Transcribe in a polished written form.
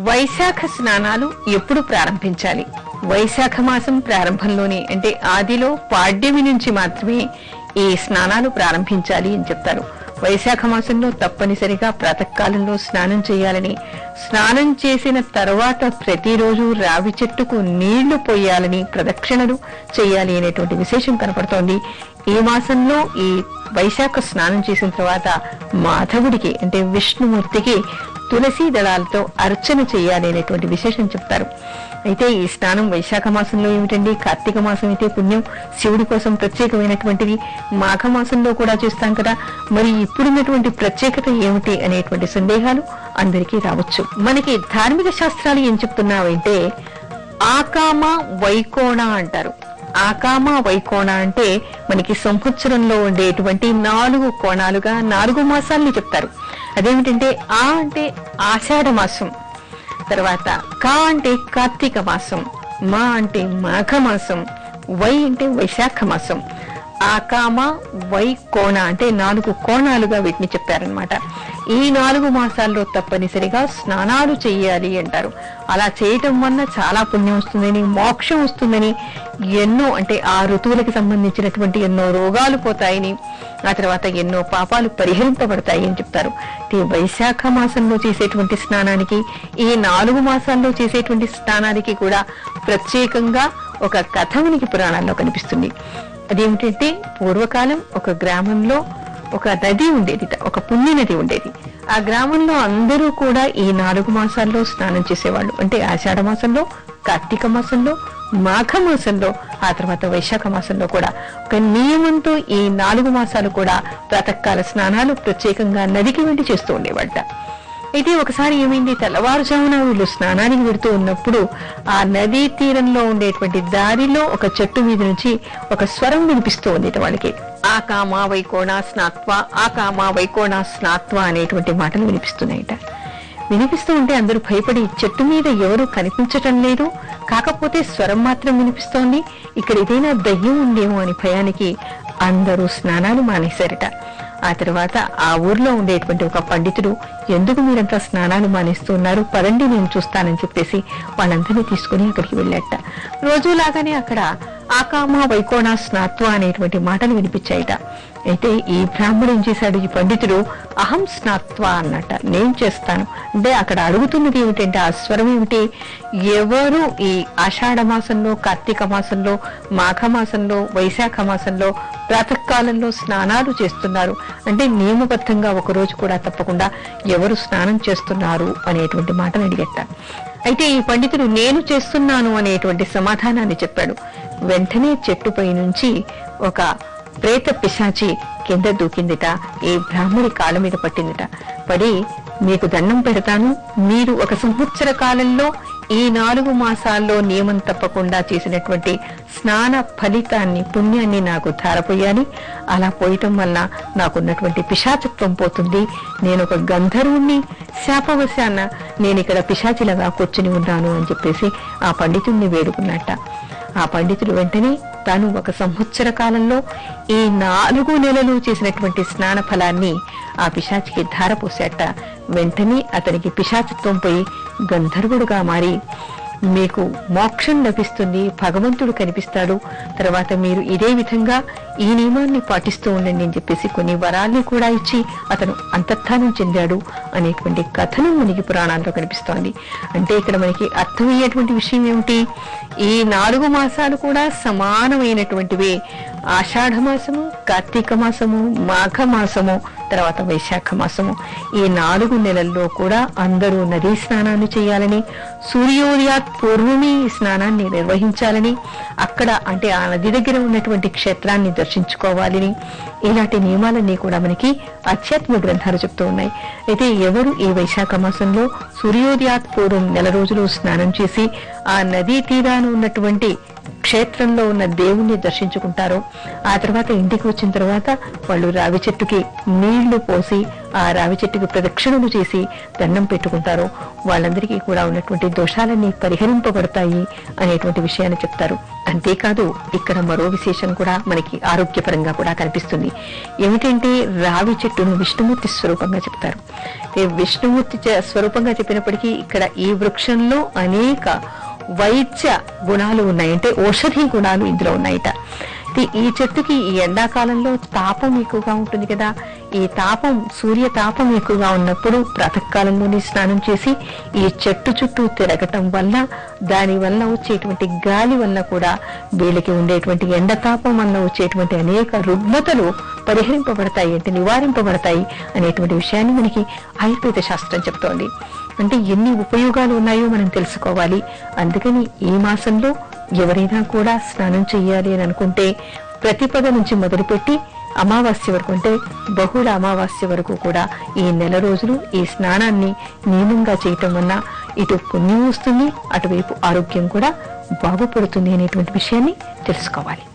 వైశాఖ స్నానాలు ఎప్పుడు ప్రారంభించాలి? వైశాఖ మాసం ప్రారంభంలోనే అంటే ఆదిలో పాడ్యమి నుంచి మాత్రమే ఈ స్నానాలు ప్రారంభించాలి అని చెప్తారు. వైశాఖ మాసంలో తప్పనిసరిగా ప్రాతకాలంలో స్నానం చేయాలని, స్నానం చేసిన తర్వాత ప్రతిరోజు రావి చెట్టుకు నీళ్లు పోయాలని, ప్రదక్షిణలు చేయాలి అనేటువంటి విశేషం కనపడుతోంది. ఈ మాసంలో ఈ వైశాఖ స్నానం చేసిన తర్వాత మాధవుడికి అంటే విష్ణుమూర్తికి తులసి దళాలతో అర్చన చేయాలి అనేటువంటి విశేషం చెప్తారు. అయితే ఈ స్నానం వైశాఖ మాసంలో ఏమిటండి? కార్తీక మాసం అయితే పుణ్యం, శివుడి కోసం ప్రత్యేకమైనటువంటిది. మాఘ మాసంలో కూడా చేస్తాం కదా, మరి ఇప్పుడున్నటువంటి ప్రత్యేకత ఏమిటి అనేటువంటి సందేహాలు అందరికీ రావచ్చు. మనకి ధార్మిక శాస్త్రాలు ఏం చెప్తున్నావంటే ఆకామ వైకోణ అంటారు. ఆకామ వైకోణ అంటే మనకి సంవత్సరంలో ఉండేటువంటి 4 కోణాలుగా 4 మాసాలని చెప్తారు. అదేమిటంటే ఆ అంటే ఆషాఢ మాసం, తర్వాత కా అంటే కార్తీక మాసం, మా అంటే మాఘ మాసం, వై అంటే వైశాఖ మాసం. ఆకామ వై కోణ అంటే 4 కోణాలుగా వీటిని చెప్పారనమాట. ఈ 4 మాసాల్లో తప్పనిసరిగా స్నానాలు చెయ్యాలి అంటారు. అలా చేయటం వల్ల చాలా పుణ్యం వస్తుందని, మోక్షం వస్తుందని, ఎన్నో అంటే ఆ ఋతువులకు సంబంధించినటువంటి ఎన్నో రోగాలు పోతాయని, ఆ తర్వాత ఎన్నో పాపాలు పరిహరింపబడతాయి అని చెప్తారు. ఈ వైశాఖ మాసంలో చేసేటువంటి స్నానానికి, ఈ 4 మాసాల్లో చేసేటువంటి స్నానానికి కూడా ప్రత్యేకంగా ఒక కథ మనకి పురాణాల్లో కనిపిస్తుంది. అదేమిటంటే పూర్వకాలం ఒక గ్రామంలో ఒక నది ఉండేది, ఒక పుణ్య నది ఉండేది. ఆ గ్రామంలో అందరూ కూడా ఈ 4 మాసాల్లో స్నానం చేసేవాళ్ళు. అంటే ఆషాఢ మాసంలో, కార్తీక మాసంలో, మాఘ మాసంలో, ఆ తర్వాత వైశాఖ మాసంలో కూడా ఒక నియమంతో ఈ 4 మాసాలు కూడా ప్రాతకాల స్నానాలు ప్రత్యేకంగా నదికి వెళ్లి చేస్తూ ఉండేవాళ్ళ. అయితే ఒకసారి ఏమైంది, తెల్లవారుజామున వీళ్ళు స్నానానికి వెడుతూ ఉన్నప్పుడు ఆ నదీ తీరంలో ఉండేటువంటి దారిలో ఒక చెట్టు మీద నుంచి ఒక స్వరం వినిపిస్తూ ఉంది వాళ్ళకి. ఆకామ వైకోణ స్నాత్వ, ఆకామ వైకోణ స్నాత్వ అనేటువంటి మాటలు వినిపిస్తున్నాయట. వినిపిస్తూ ఉంటే అందరూ భయపడి చెట్టు మీద ఎవరూ కనిపించటం లేదు, కాకపోతే స్వరం మాత్రం వినిపిస్తోంది, ఇక్కడ ఏదైనా దయ్యం ఉందేమో అని భయానికి అందరూ స్నానాలు మానేశారట. ఆ తర్వాత ఆ ఊర్లో ఉండేటువంటి ఒక పండితుడు, ఎందుకు మీరంతా స్నానాలు మానేస్తున్నారు, పదండి నేను చూస్తానని చెప్పేసి వాళ్ళందరినీ తీసుకుని అక్కడికి వెళ్ళాట. రోజులాగానే అక్కడ ఆకామ వైకోణ స్నాత్వ అనేటువంటి మాటలు వినిపించాయట. అయితే ఈ బ్రాహ్మడు ఏం చేశాడు, ఈ పండితుడు అహం స్నాత్వ అన్నట, నేను చేస్తాను అంటే అక్కడ అడుగుతున్నది ఏమిటంటే ఆ స్వరం ఏమిటి, ఎవరు ఈ ఆషాఢ మాసంలో, కార్తీక మాసంలో, మాఘ మాసంలో, వైశాఖ మాసంలో ప్రాతకాలంలో స్నానాలు చేస్తున్నారు అంటే నియమబద్ధంగా ఒకరోజు కూడా తప్పకుండా ఎవరు స్నానం చేస్తున్నారు అనేటువంటి మాటను అడిగట. అయితే ఈ పండితుడు నేను చేస్తున్నాను అనేటువంటి సమాధానాన్ని చెప్పాడు. వెంటనే చెట్టుపై నుంచి ఒక ప్రేత పిశాచి కింద దూకిందిట, ఈ బ్రాహ్మడి కాళ్ళ మీద పట్టిందిట. పడి మీకు దండం పెడతాను, మీరు 1 సంవత్సర కాలంలో ఈ 4 మాసాల్లో నియమం తప్పకుండా చేసినటువంటి స్నాన ఫలితాన్ని, పుణ్యాన్ని నాకు ధారపోయాలి. అలా పోయటం వల్ల నాకున్నటువంటి పిశాచత్వం పోతుంది. నేను ఒక గంధర్వుణ్ణి, శాపవశాన నేను ఇక్కడ పిశాచిలాగా కూర్చుని ఉన్నాను అని చెప్పేసి ఆ పండితుణ్ణి వేడుకున్నట్ట. ఆ పండితుడు వెంటనే తాను 1 సంవత్సర కాలంలో ఈ 4 నెలలు చేసినటువంటి స్నాన ఫలాన్ని ఆ పిశాచికి ధారపోసేట. వెంటనే అతనికి పిశాచత్వం పోయి గంధర్వుడుగా మారి మీకు మోక్షం లభిస్తుంది, భగవంతుడు కనిపిస్తాడు, తర్వాత మీరు ఇదే విధంగా ఈ నియమాన్ని పాటిస్తూ ఉండండి అని చెప్పేసి కొన్ని వరాల్ని కూడా ఇచ్చి అతను అంతర్ధానం చెందాడు అనేటువంటి కథనం మనకి పురాణాల్లో కనిపిస్తోంది. అంటే ఇక్కడ మనకి అర్థమయ్యేటువంటి విషయం ఏమిటి, ఈ 4 మాసాలు కూడా సమానమైనటువంటివే. ఆషాఢ మాసము, కార్తీక మాసము, మాఘ మాసము, తర్వాత వైశాఖ మాసము, ఈ 4 నెలల్లో కూడా అందరూ నదీ స్నానాన్ని చేయాలని, సూర్యోదయాత్ పూర్వమే ఈ స్నానాన్ని నిర్వహించాలని, అక్కడ అంటే ఆ నది దగ్గర ఉన్నటువంటి క్షేత్రాన్ని దర్శించుకోవాలని, ఇలాంటి నియమాలన్నీ కూడా మనకి ఆధ్యాత్మిక గ్రంథాలు చెప్తూ ఉన్నాయి. అయితే ఎవరు ఈ వైశాఖ మాసంలో సూర్యోదయాత్ పూర్వం 1 నెల రోజులు స్నానం చేసి ఆ నదీ తీరాన ఉన్నటువంటి క్షేత్రంలో ఉన్న దేవుణ్ణి దర్శించుకుంటారో, ఆ తర్వాత ఇంటికి వచ్చిన తర్వాత వాళ్ళు రావి చెట్టుకి నీళ్లు పోసి ఆ రావి చెట్టుకి ప్రదక్షిణలు చేసి దండం పెట్టుకుంటారో వాళ్ళందరికీ కూడా ఉన్నటువంటి దోషాలన్నీ పరిహరింపబడతాయి అనేటువంటి విషయాన్ని చెప్తారు. అంతేకాదు ఇక్కడ మరో విశేషం కూడా మనకి ఆరోగ్యపరంగా కూడా కనిపిస్తుంది. ఏమిటంటే రావి చెట్టును విష్ణుమూర్తి స్వరూపంగా చెప్తారు. విష్ణుమూర్తి స్వరూపంగా చెప్పినప్పటికీ ఇక్కడ ఈ వృక్షంలో అనేక వైద్య గుణాలు ఉన్నాయి, అంటే ఔషధీ గుణాలు ఇందులో ఉన్నాయట. ఈ చెట్టుకి ఈ ఎండాకాలంలో తాపం ఎక్కువగా ఉంటుంది కదా, ఈ తాపం సూర్య తాపం ఎక్కువగా ఉన్నప్పుడు ప్రాతకాలంలోనే స్నానం చేసి ఈ చెట్టు చుట్టూ తిరగటం వల్ల దాని వల్ల వచ్చేటువంటి గాలి వల్ల కూడా వీళ్ళకి ఉండేటువంటి ఎండ తాపం వల్ల వచ్చేటువంటి అనేక రుగ్మతలు పరిహరింపబడతాయి, అంటే నివారింపబడతాయి అనేటువంటి విషయాన్ని మనకి ఆయుర్వేద శాస్త్రం చెప్తోంది. అంటే ఎన్ని ఉపయోగాలు ఉన్నాయో మనం తెలుసుకోవాలి. అందుకని ఈ మాసంలో ఎవరైనా కూడా స్నానం చెయ్యాలి అని అనుకుంటే ప్రతిపద నుంచి మొదలుపెట్టి అమావాస్య వరకు, అంటే బహుళ అమావాస్య వరకు కూడా ఈ నెల రోజులు ఈ స్నానాన్ని నియమంగా చేయటం వల్ల ఇటు పుణ్యం వస్తుంది, అటువైపు ఆరోగ్యం కూడా బాగుపడుతుంది అనేటువంటి విషయాన్ని తెలుసుకోవాలి.